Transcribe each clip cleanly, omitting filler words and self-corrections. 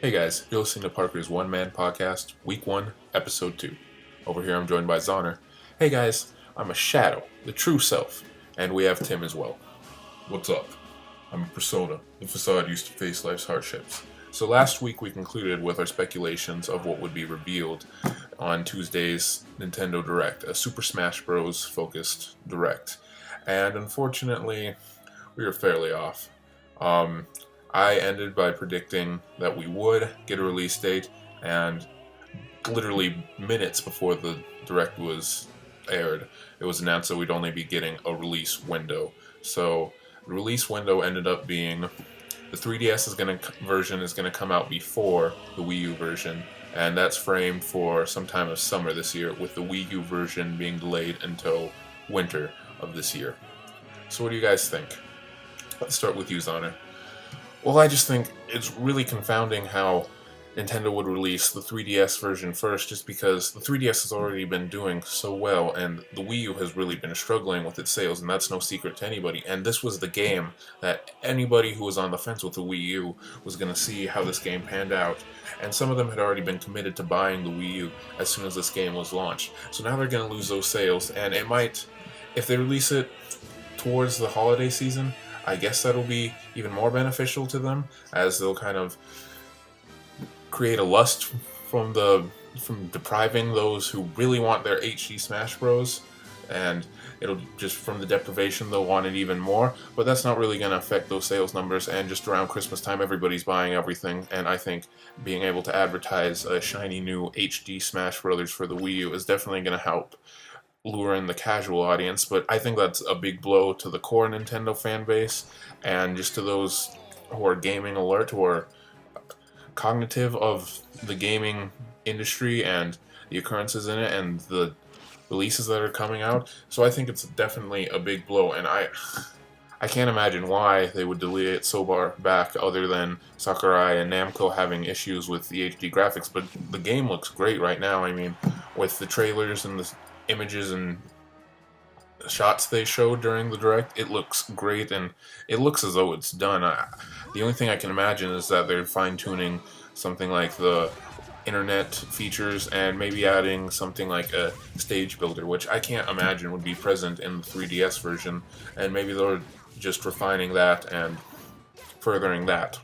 Hey guys, you're listening to Parker's One Man Podcast, Week 1, Episode 2. Over here I'm joined by Zohner. Hey guys, I'm a shadow, the true self, and we have Tim as well. What's up? I'm a persona. The facade used to face life's hardships. So last week we concluded with our speculations of what would be revealed on Tuesday's Nintendo Direct, a Super Smash Bros. Focused Direct. And unfortunately, we were fairly off. I ended by predicting that we would get a release date, and literally minutes before the Direct was aired, it was announced that we'd only be getting a release window. So the release window ended up being the 3DS version is going to come out before the Wii U version, and that's framed for sometime of summer this year, with the Wii U version being delayed until winter of this year. So what do you guys think? Let's start with you, Zohner. Well, I just think it's really confounding how Nintendo would release the 3DS version first, just because the 3DS has already been doing so well, and the Wii U has really been struggling with its sales, and that's no secret to anybody. And this was the game that anybody who was on the fence with the Wii U was going to see how this game panned out. And some of them had already been committed to buying the Wii U as soon as this game was launched. So now they're going to lose those sales, and it might, if they release it towards the holiday season, I guess that'll be even more beneficial to them, as they'll kind of create a lust from depriving those who really want their HD Smash Bros. And it'll just, from the deprivation, they'll want it even more. But that's not really going to affect those sales numbers. And just around Christmas time, everybody's buying everything. And I think being able to advertise a shiny new HD Smash Bros. For the Wii U is definitely going to help lure in the casual audience, but I think that's a big blow to the core Nintendo fan base, and just to those who are gaming alert, who are cognitive of the gaming industry and the occurrences in it and the releases that are coming out. So I think it's definitely a big blow, and I can't imagine why they would delay it so far back, other than Sakurai and Namco having issues with the HD graphics. But the game looks great right now. I mean, with the trailers and the images and shots they showed during the Direct, it looks great, and it looks as though it's done. The only thing I can imagine is that they're fine-tuning something like the internet features and maybe adding something like a stage builder, which I can't imagine would be present in the 3DS version, and maybe they're just refining that and furthering that.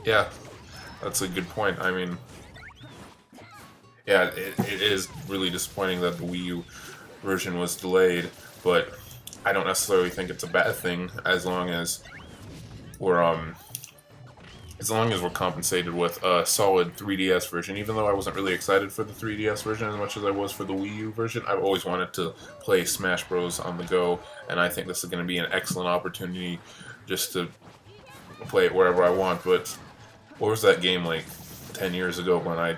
Yeah, that's a good point. I mean, yeah, it is really disappointing that the Wii U version was delayed, but I don't necessarily think it's a bad thing as long as we're compensated with a solid 3DS version. Even though I wasn't really excited for the 3DS version as much as I was for the Wii U version, I've always wanted to play Smash Bros. On the go, and I think this is going to be an excellent opportunity just to play it wherever I want. But what was that game like 10 years ago when I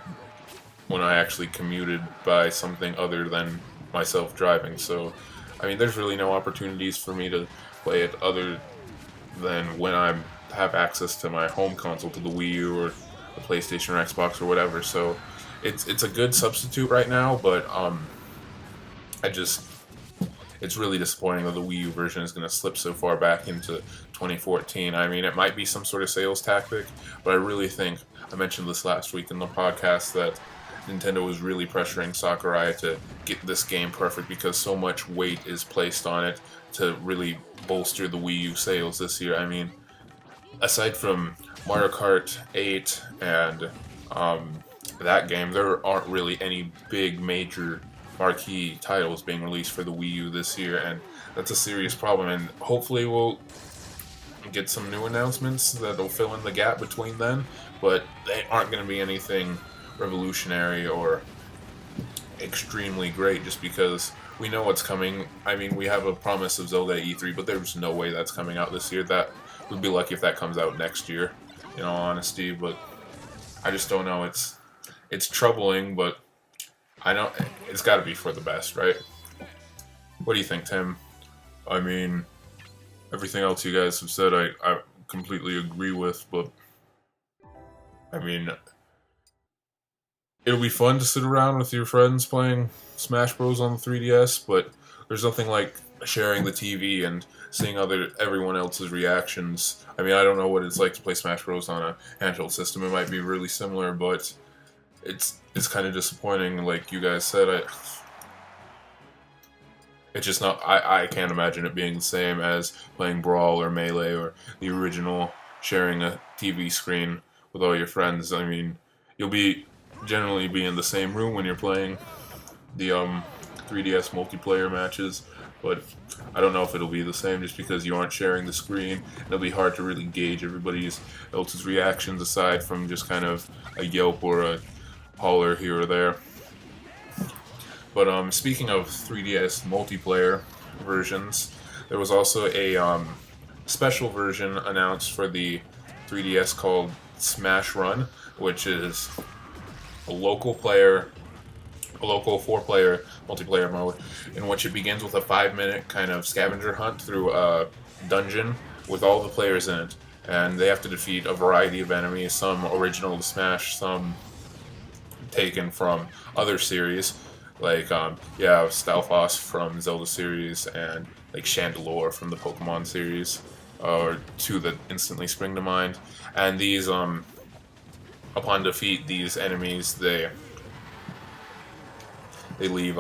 actually commuted by something other than myself driving? So, I mean, there's really no opportunities for me to play it other than when I have access to my home console, to the Wii U or the PlayStation or Xbox or whatever. So, it's a good substitute right now, but it's really disappointing that the Wii U version is going to slip so far back into 2014. I mean, it might be some sort of sales tactic, but I really think, I mentioned this last week in the podcast, that Nintendo was really pressuring Sakurai to get this game perfect, because so much weight is placed on it to really bolster the Wii U sales this year. I mean, aside from Mario Kart 8 and that game, there aren't really any big major marquee titles being released for the Wii U this year, and that's a serious problem. And hopefully we'll get some new announcements that'll fill in the gap between then, but they aren't going to be anything revolutionary or extremely great, just because we know what's coming. I mean, we have a promise of Zelda E3, but there's no way that's coming out this year. That would be lucky if that comes out next year, in all honesty. But I just don't know. It's troubling, but I know it's got to be for the best, right? What do you think, Tim? I mean, everything else you guys have said, I completely agree with, but I mean, it'll be fun to sit around with your friends playing Smash Bros. On the 3DS, but there's nothing like sharing the TV and seeing everyone else's reactions. I mean, I don't know what it's like to play Smash Bros on a handheld system. It might be really similar, but it's kind of disappointing. Like you guys said, it's just not. I can't imagine it being the same as playing Brawl or Melee or the original, sharing a TV screen with all your friends. I mean, you'll generally be in the same room when you're playing the 3DS multiplayer matches, but I don't know if it'll be the same just because you aren't sharing the screen. It'll be hard to really gauge everybody else's reactions aside from just kind of a yelp or a holler here or there. But speaking of 3DS multiplayer versions, there was also a special version announced for the 3DS called Smash Run, which is a local 4-player multiplayer mode in which it begins with a 5-minute kind of scavenger hunt through a dungeon with all the players in it, and they have to defeat a variety of enemies, some original to Smash, some taken from other series, like Stalfos from Zelda series and like Chandelure from the Pokemon series, or two that instantly spring to mind. And these upon defeat these enemies, they leave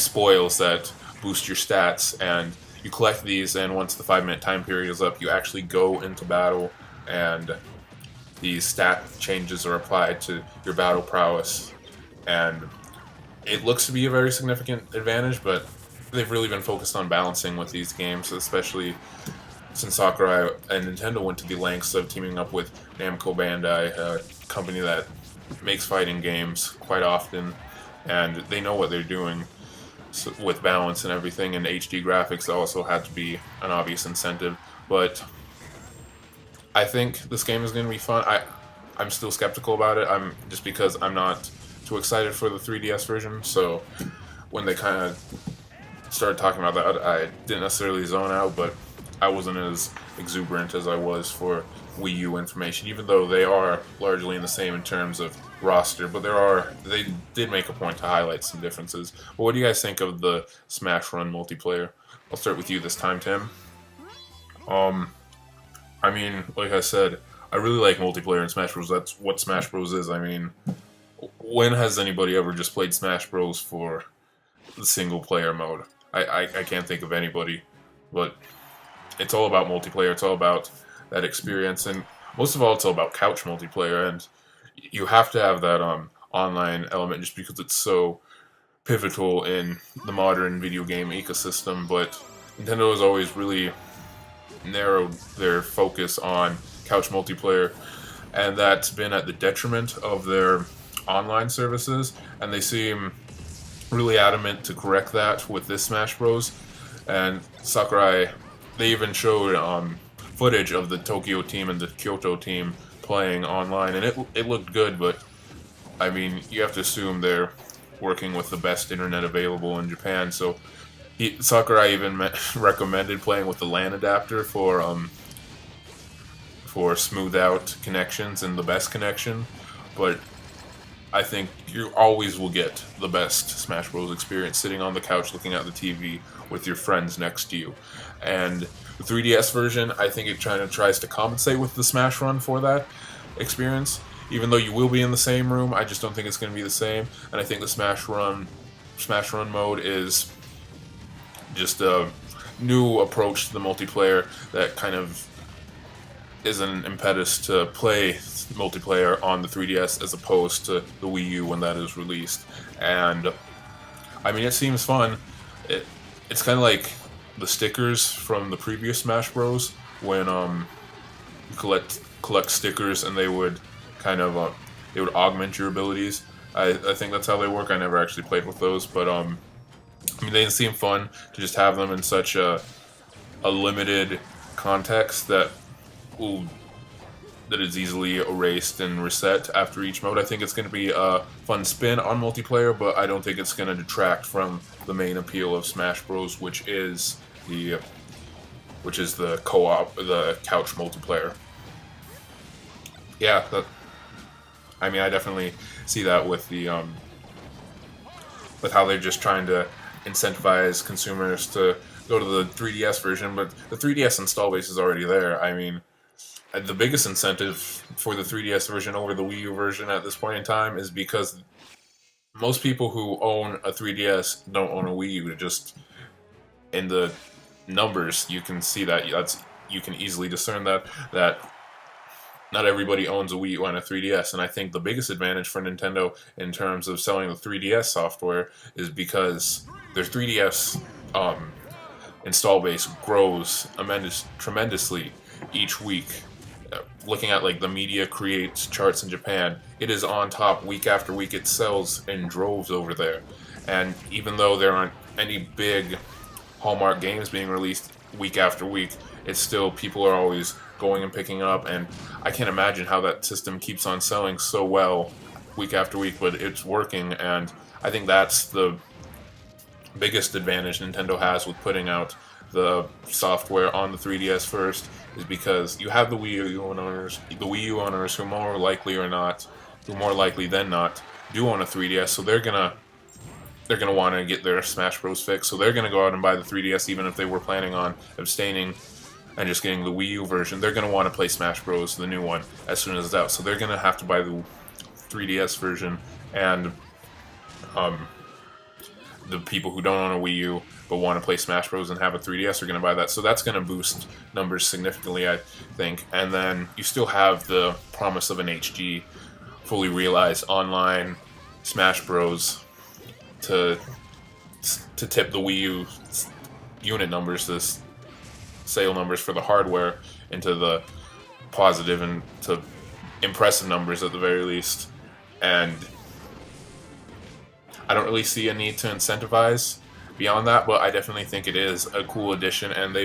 spoils that boost your stats, and you collect these, and once the 5-minute time period is up, you actually go into battle, and these stat changes are applied to your battle prowess, and it looks to be a very significant advantage, but they've really been focused on balancing with these games, especially since Sakurai and Nintendo went to the lengths of teaming up with Namco Bandai, a company that makes fighting games quite often, and they know what they're doing with balance and everything, and HD graphics also had to be an obvious incentive. But I think this game is going to be fun. I'm still skeptical about it. I'm just because I'm not too excited for the 3DS version. So when they kind of started talking about that, I didn't necessarily zone out, but I wasn't as exuberant as I was for Wii U information, even though they are largely in the same in terms of roster. But they did make a point to highlight some differences. But what do you guys think of the Smash Run multiplayer? I'll start with you this time, Tim. I mean, like I said, I really like multiplayer in Smash Bros. That's what Smash Bros. Is. I mean, when has anybody ever just played Smash Bros. For the single player mode? I can't think of anybody, but it's all about multiplayer. It's all about that experience, and most of all, it's all about couch multiplayer. And you have to have that online element just because it's so pivotal in the modern video game ecosystem. But Nintendo has always really narrowed their focus on couch multiplayer, and that's been at the detriment of their online services, and they seem really adamant to correct that with this Smash Bros. And Sakurai, they even showed footage of the Tokyo team and the Kyoto team playing online, and it looked good, but I mean, you have to assume they're working with the best internet available in Japan, so Sakurai even recommended playing with the LAN adapter for smooth out connections and the best connection, but I think you always will get the best Smash Bros. Experience sitting on the couch looking at the TV with your friends next to you. And the 3DS version, I think it tries to compensate with the Smash Run for that experience. Even though you will be in the same room, I just don't think it's going to be the same. And I think the Smash Run mode is just a new approach to the multiplayer that kind of is an impetus to play multiplayer on the 3DS as opposed to the Wii U when that is released. And I mean, it seems fun. It's kind of like the stickers from the previous Smash Bros. When you collect stickers and they would kind of they would augment your abilities. I think that's how they work. I never actually played with those, but I mean, they seem fun to just have them in such a limited context that is easily erased and reset after each mode. I think it's going to be a fun spin on multiplayer, but I don't think it's going to detract from the main appeal of Smash Bros, which is the co-op, the couch multiplayer. Yeah, I mean, I definitely see that with the with how they're just trying to incentivize consumers to go to the 3DS version, but the 3DS install base is already there. I mean, the biggest incentive for the 3DS version over the Wii U version at this point in time is because most people who own a 3DS don't own a Wii U. Just in the numbers, you can see you can easily discern that not everybody owns a Wii U and a 3DS. And I think the biggest advantage for Nintendo in terms of selling the 3DS software is because their 3DS install base grows tremendously each week. Looking at like the media creates charts in Japan, it is on top week after week. It sells in droves over there, and even though there aren't any big Hallmark games being released week after week, it's still people are always going and picking up, and I can't imagine how that system keeps on selling so well week after week, but it's working, and I think that's the biggest advantage Nintendo has with putting out the software on the 3DS first, is because you have the Wii U owners who more likely than not do own a 3DS, so they're gonna want to get their Smash Bros fix, so they're gonna go out and buy the 3DS even if they were planning on abstaining and just getting the Wii U version. They're gonna want to play Smash Bros, the new one, as soon as it's out, so they're gonna have to buy the 3DS version, and the people who don't own a Wii U but want to play Smash Bros and have a 3DS are going to buy that. So that's going to boost numbers significantly, I think. And then you still have the promise of an HD, fully realized online Smash Bros to tip the Wii U unit numbers, the sale numbers for the hardware, into the positive and to impressive numbers at the very least. And I don't really see a need to incentivize beyond that, but I definitely think it is a cool addition, and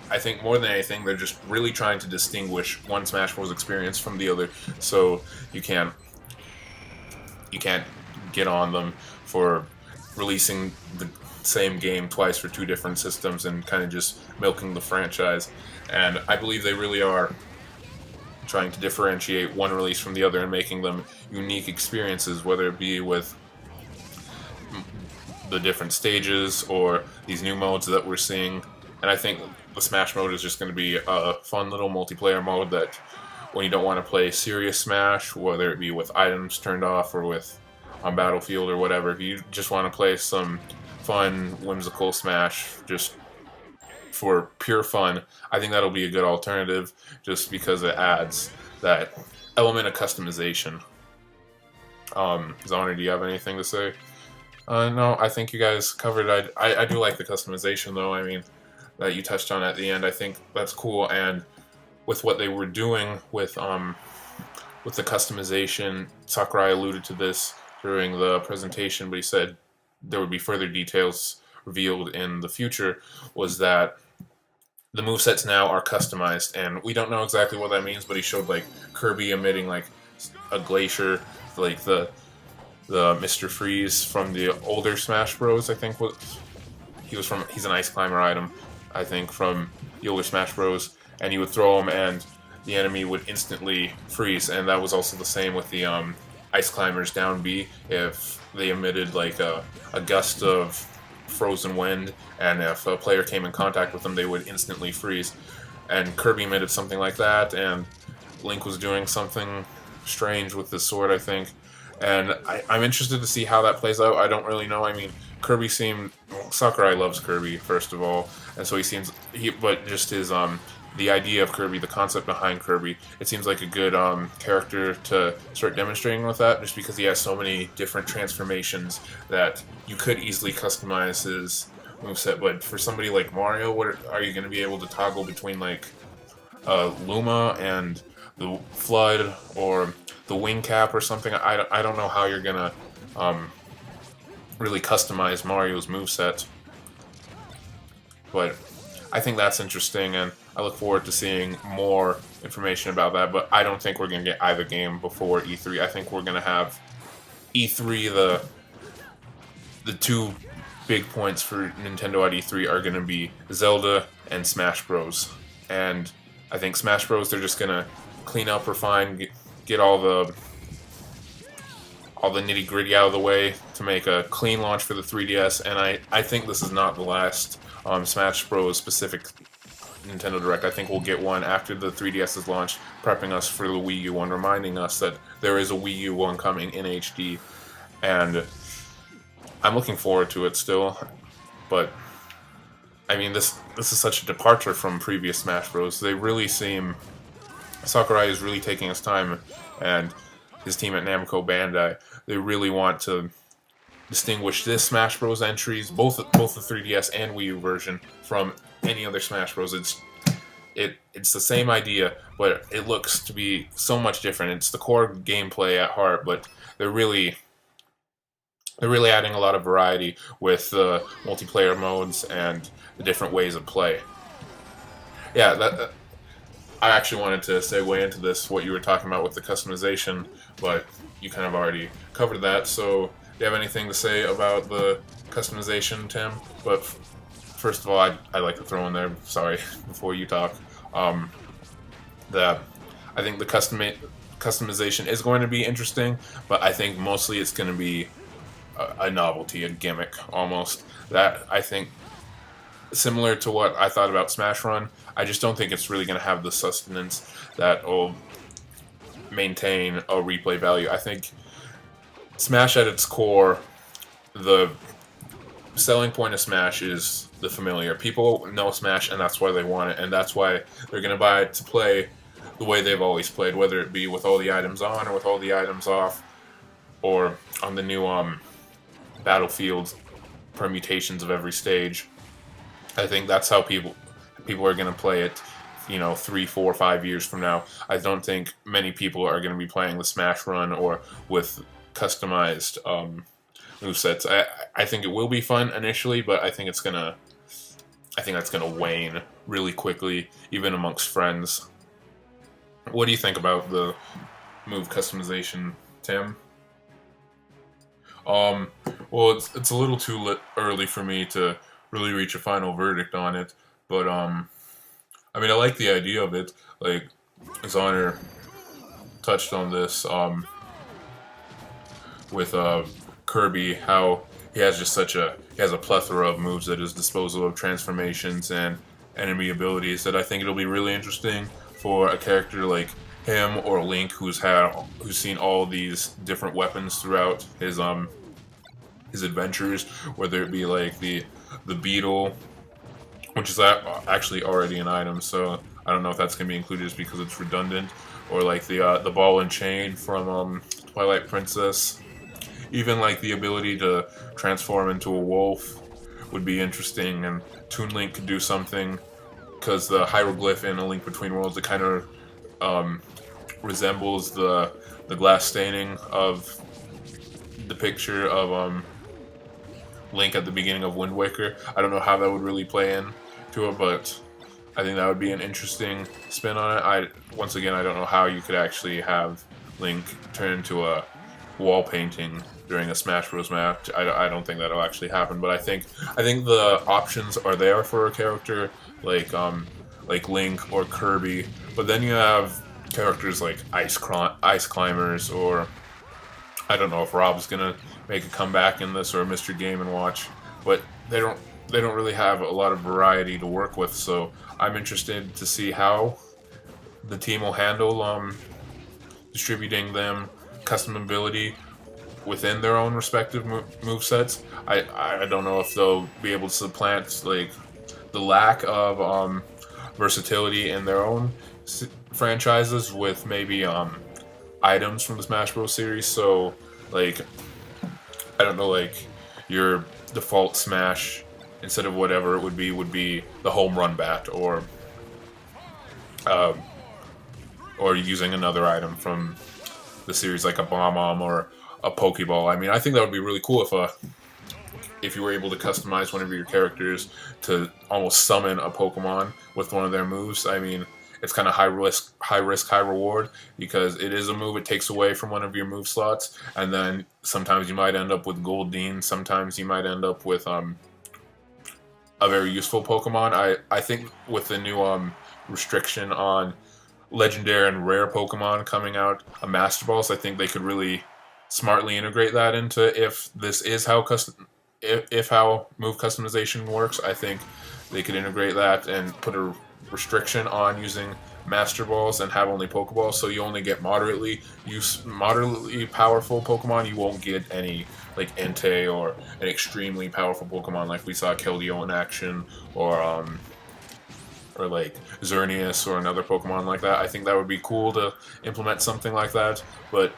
I think more than anything, they're just really trying to distinguish one Smash Bros experience from the other, so you can't get on them for releasing the same game twice for two different systems and kind of just milking the franchise. And I believe they really are trying to differentiate one release from the other and making them unique experiences, whether it be with the different stages or these new modes that we're seeing. And I think the Smash mode is just going to be a fun little multiplayer mode that when you don't want to play serious Smash, whether it be with items turned off or with on Battlefield or whatever, if you just want to play some fun, whimsical Smash just for pure fun, I think that'll be a good alternative just because it adds that element of customization. Zohner, do you have anything to say? No, I think you guys covered it. I do like the customization, though. I mean, that you touched on at the end. I think that's cool. And with what they were doing with the customization, Sakurai alluded to this during the presentation, but he said there would be further details revealed in the future, was that the movesets now are customized, and we don't know exactly what that means, but he showed like Kirby emitting like a glacier, like the Mr. Freeze from the older Smash Bros. I think he's an ice climber item, I think, from the older Smash Bros. And he would throw him and the enemy would instantly freeze, and that was also the same with the ice climbers down B. If they emitted like a gust of frozen wind, and if a player came in contact with them, they would instantly freeze. And Kirby emitted something like that, and Link was doing something strange with his sword, I think. And I'm interested to see how that plays out. I don't really know. I mean, Sakurai loves Kirby, first of all, and so but just his the idea of Kirby, the concept behind Kirby, it seems like a good character to start demonstrating with that, just because he has so many different transformations that you could easily customize his moveset. But for somebody like Mario, what are you going to be able to toggle between like Luma and the Flood or the Wing Cap or something? I don't know how you're going to really customize Mario's moveset. But I think that's interesting, and I look forward to seeing more information about that, but I don't think we're going to get either game before E3. I think we're going to have E3, the two big points for Nintendo at E3 are going to be Zelda and Smash Bros. And I think Smash Bros, they're just going to clean up, refine, get all the nitty-gritty out of the way to to make a clean launch for the 3DS, and I think this is not the last Smash Bros. Specific Nintendo Direct. I think we'll get one after the 3DS is launched, prepping us for the Wii U one, reminding us that there is a Wii U one coming in HD, and I'm looking forward to it still. But I mean, this is such a departure from previous Smash Bros. They really seem Sakurai is really taking his time, and his team at Namco Bandai, they really want to distinguish this Smash Bros. Entries, both the 3DS and Wii U version, from any other Smash Bros. It's the same idea, but it looks to be so much different. It's the core gameplay at heart, but they're really adding a lot of variety with the multiplayer modes and the different ways of play. Yeah, I actually wanted to segue into this, what you were talking about with the customization, but you kind of already covered that. So, do you have anything to say about the customization, Tim? But first of all, I'd like to throw in there, sorry, before you talk, that I think the customization is going to be interesting, but I think mostly it's going to be a novelty, a gimmick, almost. That, I think, similar to what I thought about Smash Run, I just don't think it's really going to have the sustenance that will maintain a replay value. I think Smash at its core, the selling point of Smash is the familiar. People know Smash, and that's why they want it, and that's why they're going to buy it to play the way they've always played, whether it be with all the items on or with all the items off, or on the new Battlefield permutations of every stage. I think that's how people are going to play it, 3, 4, 5 years from now. I don't think many people are going to be playing the Smash Run or with customized movesets. I think it will be fun initially, but I think that's gonna wane really quickly, even amongst friends. What do you think about the move customization, Tim? Well, it's a little too early for me to really reach a final verdict on it, but I mean, I like the idea of it. Like Zohner touched on this with Kirby, how he has a plethora of moves at his disposal, of transformations and enemy abilities, that I think it'll be really interesting for a character like him or Link, who's seen all these different weapons throughout his adventures, whether it be like the beetle, which is actually already an item, so I don't know if that's gonna be included just because it's redundant, or like the ball and chain from Twilight Princess. Even like the ability to transform into a wolf would be interesting, and Toon Link could do something, because the hieroglyph in A Link Between Worlds, it kind of resembles the glass staining of the picture of Link at the beginning of Wind Waker. I don't know how that would really play into it, but I think that would be an interesting spin on it. Once again, I don't know how you could actually have Link turn into a wall painting during a Smash Bros. Match. I don't think that'll actually happen, but I think the options are there for a character like Link or Kirby. But then you have characters like Ice Climbers, or I don't know if Rob's gonna make a comeback in this, or Mr. Game & Watch, but they don't really have a lot of variety to work with. So I'm interested to see how the team will handle distributing them custom ability within their own respective move sets. I don't know if they'll be able to supplant like the lack of versatility in their own franchises with maybe items from the Smash Bros. Series. So like, I don't know, like your default Smash, instead of whatever it would be the home run bat, or using another item from the series like a Bomb or a Pokeball. I mean, I think that would be really cool if you were able to customize one of your characters to almost summon a Pokemon with one of their moves. I mean, it's kind of high risk, high reward, because it is a move. It takes away from one of your move slots, and then sometimes you might end up with Goldeen. Sometimes you might end up with a very useful Pokemon. I think with the new restriction on legendary and rare Pokemon coming out, Master Balls, I think they could really smartly integrate that into, if this is how if how move customization works. I think they could integrate that and put a restriction on using Master Balls and have only Pokeballs, so you only get moderately powerful Pokemon. You won't get any like Entei or an extremely powerful Pokemon like we saw Keldeo in action, or like Xerneas or another Pokemon like that. I think that would be cool to implement something like that. But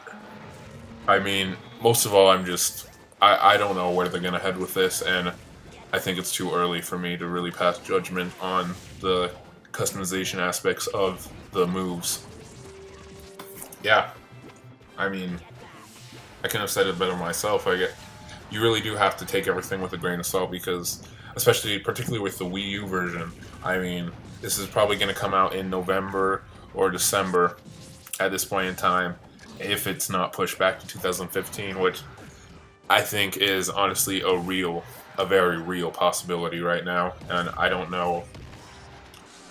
I mean, most of all, I don't know where they're gonna head with this, and I think it's too early for me to really pass judgment on the customization aspects of the moves. Yeah, I mean, I couldn't have said it better myself. You really do have to take everything with a grain of salt, because, particularly with the Wii U version, I mean, this is probably going to come out in November or December at this point in time, if it's not pushed back to 2015, which I think is honestly a very real possibility right now. And I don't know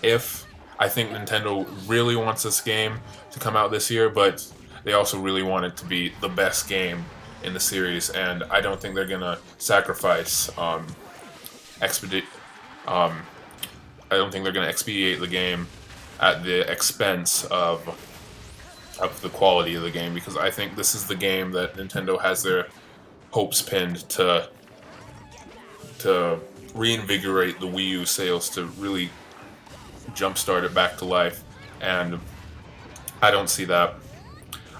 if I think Nintendo really wants this game to come out this year, but they also really want it to be the best game in the series, and I don't think they're gonna sacrifice I don't think they're gonna expedite the game at the expense of the quality of the game, because I think this is the game that Nintendo has their hopes pinned to reinvigorate the Wii U sales, to really jumpstart it back to life, and I don't see that.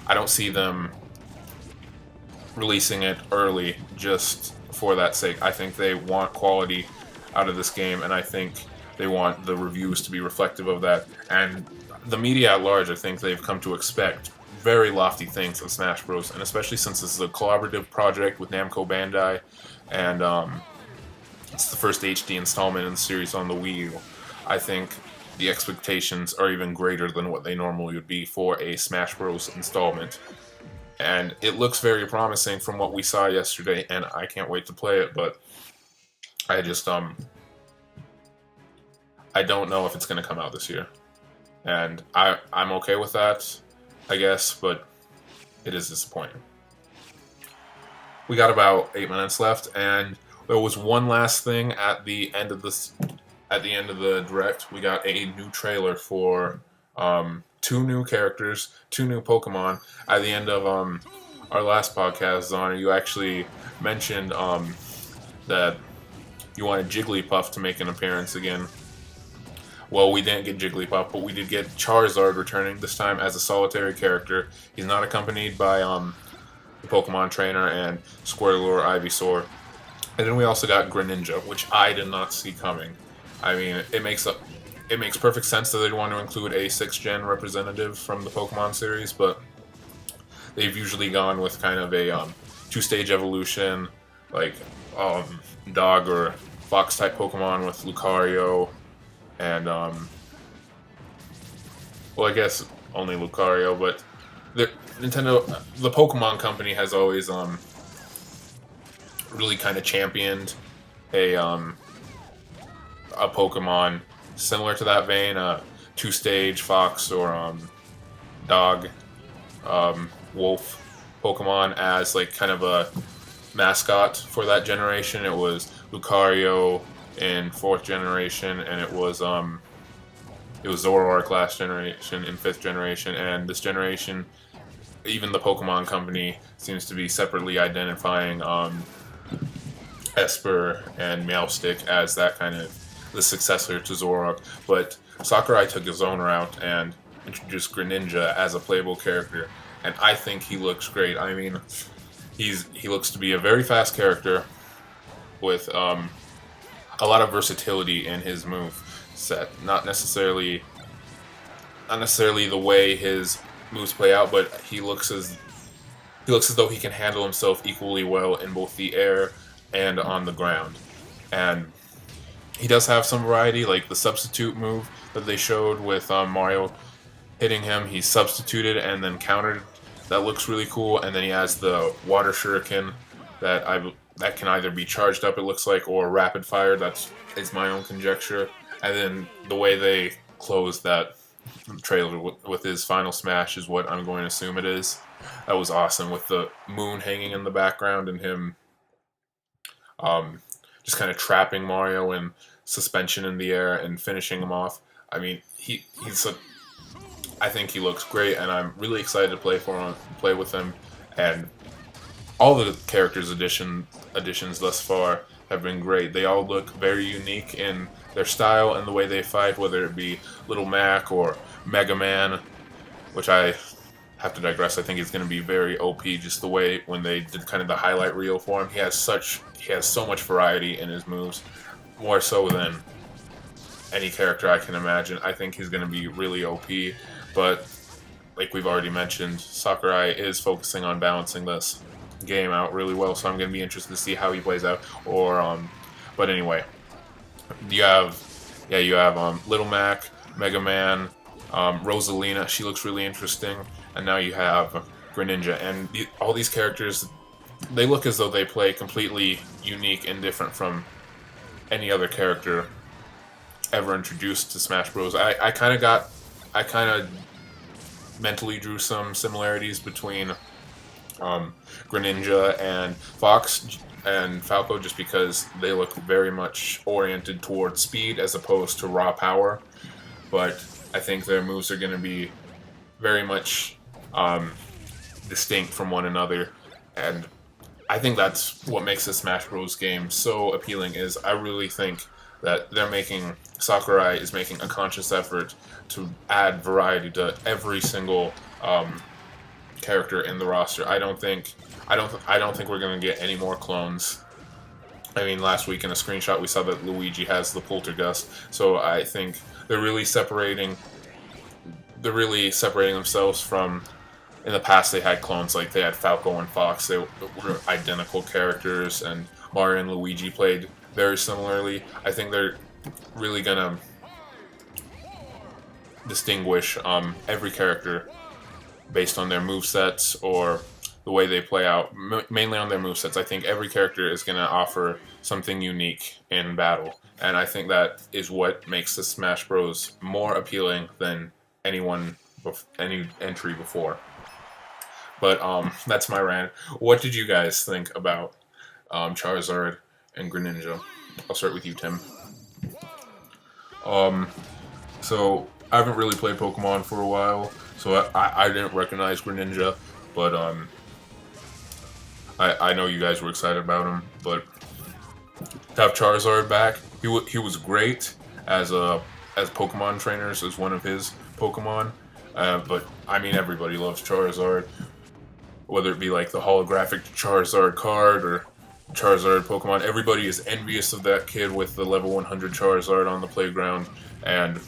I don't see them releasing it early just for that sake. I think they want quality out of this game, and I think they want the reviews to be reflective of that. And the media at large, I think they've come to expect very lofty things of Smash Bros. And especially since this is a collaborative project with Namco Bandai, and it's the first HD installment in the series on the Wii U, I think the expectations are even greater than what they normally would be for a Smash Bros. Installment. And it looks very promising from what we saw yesterday, and I can't wait to play it, but I just, I don't know if it's going to come out this year. And I'm okay with that, I guess, but it is disappointing. We got about 8 minutes left, and there was one last thing at the end of the direct. We got a new trailer for two new characters, two new Pokemon. At the end of our last podcast, Zohner, you actually mentioned that you wanted Jigglypuff to make an appearance again. Well, we didn't get Jigglypuff, but we did get Charizard returning, this time as a solitary character. He's not accompanied by the Pokemon trainer and Squirtle or Ivysaur. And then we also got Greninja, which I did not see coming. I mean, it makes perfect sense that they'd want to include a 6th gen representative from the Pokemon series, but they've usually gone with kind of a 2-stage evolution, like dog or fox type Pokemon with Lucario, and well, I guess only Lucario, but the Pokemon Company has always really kind of championed a Pokemon similar to that vein, 2-stage fox or dog, wolf Pokemon as like kind of a mascot for that generation. It was Lucario in 4th generation, and it was Zoroark last generation in 5th generation, and this generation, even the Pokemon Company seems to be separately identifying Esper and Meowstic as that kind of the successor to Zoroark. But Sakurai took his Zohner out and introduced Greninja as a playable character, and I think he looks great. I mean, he looks to be a very fast character with a lot of versatility in his move set. Not necessarily the way his moves play out, but he looks as though he can handle himself equally well in both the air and on the ground. And he does have some variety, like the substitute move that they showed with Mario hitting him. He substituted and then countered. That looks really cool. And then he has the water shuriken that can either be charged up, it looks like, or rapid fire. That is my own conjecture. And then the way they close that trailer with his final smash is what I'm going to assume it is. That was awesome with the moon hanging in the background and him um, just kind of trapping Mario in suspension in the air and finishing him off. I mean, I think he looks great, and I'm really excited to play with him. And all the characters additions thus far have been great. They all look very unique in their style and the way they fight, whether it be Little Mac or Mega Man, which I have to digress. I think he's going to be very OP. Just the way when they did kind of the highlight reel for him, he has so much variety in his moves, more so than any character I can imagine. I think he's going to be really OP, but like we've already mentioned, Sakurai is focusing on balancing this game out really well, so I'm going to be interested to see how he plays out. But anyway, you have Little Mac, Mega Man, Rosalina. She looks really interesting, and now you have Greninja, and all these characters, they look as though they play completely unique and different from any other character ever introduced to Smash Bros. I kind of mentally drew some similarities between Greninja and Fox and Falco, just because they look very much oriented towards speed as opposed to raw power. But I think their moves are going to be very much distinct from one another, and I think that's what makes the Smash Bros. Game so appealing. Is I really think that Sakurai is making a conscious effort to add variety to every single character in the roster. I don't think we're gonna get any more clones. I mean, last week in a screenshot we saw that Luigi has the Poltergust, so I think they're really separating themselves from. In the past, they had clones, like they had Falco and Fox. They were identical characters, and Mario and Luigi played very similarly. I think they're really gonna distinguish every character based on their movesets or the way they play out, mainly on their movesets. I think every character is going to offer something unique in battle, and I think that is what makes the Smash Bros. More appealing than any entry before. But that's my rant. What did you guys think about Charizard and Greninja? I'll start with you, Tim. So I haven't really played Pokemon for a while, so I didn't recognize Greninja, but I know you guys were excited about him. But to have Charizard back, he was great as Pokemon trainers, as one of his Pokemon. But I mean, everybody loves Charizard, whether it be like the holographic Charizard card or Charizard Pokemon. Everybody is envious of that kid with the level 100 Charizard on the playground, and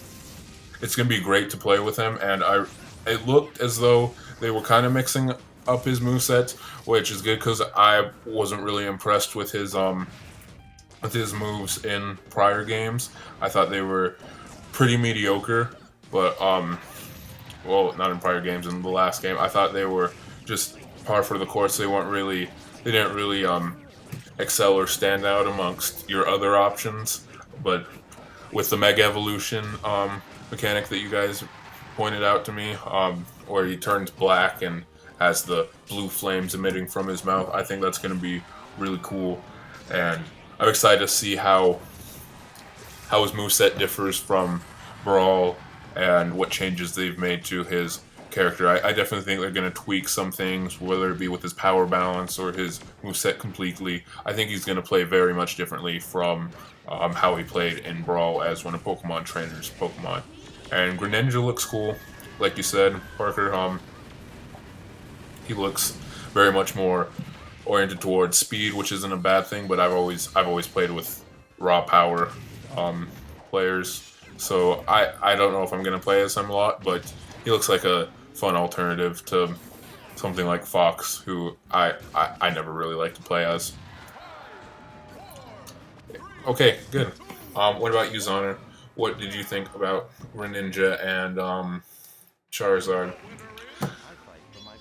it's going to be great to play with him. And it looked as though they were kind of mixing up his moveset, which is good because I wasn't really impressed with his moves in prior games. I thought they were pretty mediocre, but well, not in prior games. In the last game, I thought they were just par for the course. They didn't really excel or stand out amongst your other options. But with the Mega Evolution mechanic that you guys pointed out to me, where he turns black and has the blue flames emitting from his mouth, I think that's going to be really cool, and I'm excited to see how his moveset differs from Brawl and what changes they've made to his character. I definitely think they're going to tweak some things, whether it be with his power balance or his moveset completely. I think he's going to play very much differently from how he played in Brawl as one of Pokemon trainers' Pokemon. And Greninja looks cool, like you said, Parker. He looks very much more oriented towards speed, which isn't a bad thing. But I've always played with raw power players, so I don't know if I'm going to play as him a lot. But he looks like a fun alternative to something like Fox, who I never really liked to play as. Okay, good. What about you, Zohner? What did you think about Greninja and Charizard?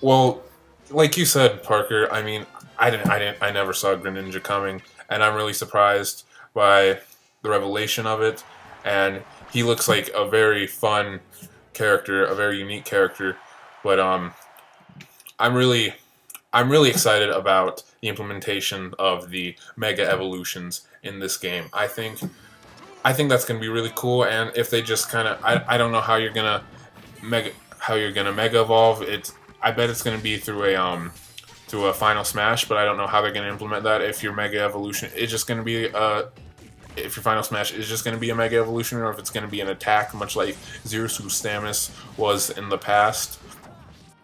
Well, like you said, Parker, I mean, I never saw Greninja coming, and I'm really surprised by the revelation of it. And he looks like a very fun character, a very unique character. But I'm really I'm really excited about the implementation of the Mega Evolutions in this game. I think that's gonna be really cool. And if they just kind of, I don't know how you're gonna Mega Evolve. I bet it's gonna be through a Final Smash, but I don't know how they're gonna implement that. If your Mega Evolution is just gonna be if your Final Smash is just going to be a Mega Evolution, or if it's going to be an attack, much like Zirasu Stamus was in the past,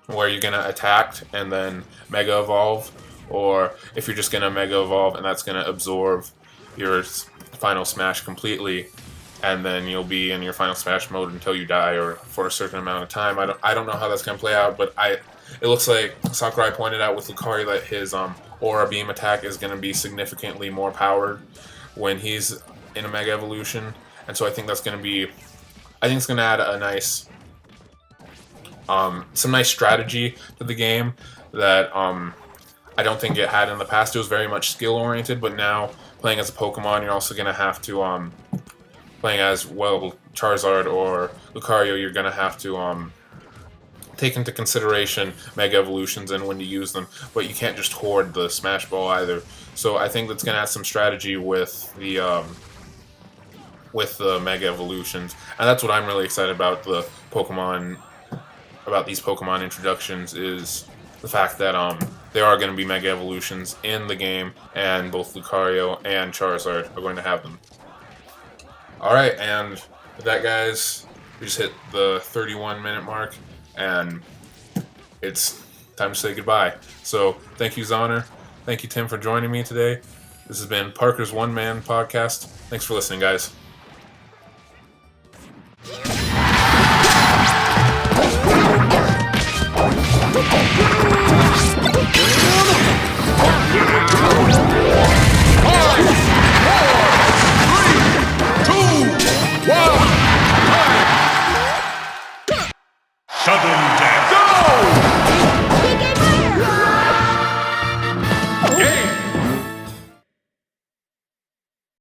where you're going to attack and then Mega Evolve, or if you're just going to Mega Evolve and that's going to absorb your Final Smash completely, and then you'll be in your Final Smash mode until you die, or for a certain amount of time. I don't know how that's going to play out, but it looks like Sakurai pointed out with Lucario that his Aura Beam attack is going to be significantly more powered when he's in a Mega Evolution, and so I think it's going to add a nice, some nice strategy to the game that I don't think it had in the past. It was very much skill oriented, but now playing as a Pokemon, you're also going to have to playing as Charizard or Lucario, you're going to have to take into consideration Mega Evolutions and when to use them, but you can't just hoard the Smash Ball either. So I think that's going to add some strategy with the Mega Evolutions, and that's what I'm really excited about these Pokemon introductions, is the fact that there are going to be Mega Evolutions in the game, and both Lucario and Charizard are going to have them. Alright, and with that, guys, we just hit the 31-minute mark, and it's time to say goodbye. So, thank you, Zohner. Thank you, Tim, for joining me today. This has been Parker's One Man Podcast. Thanks for listening, guys.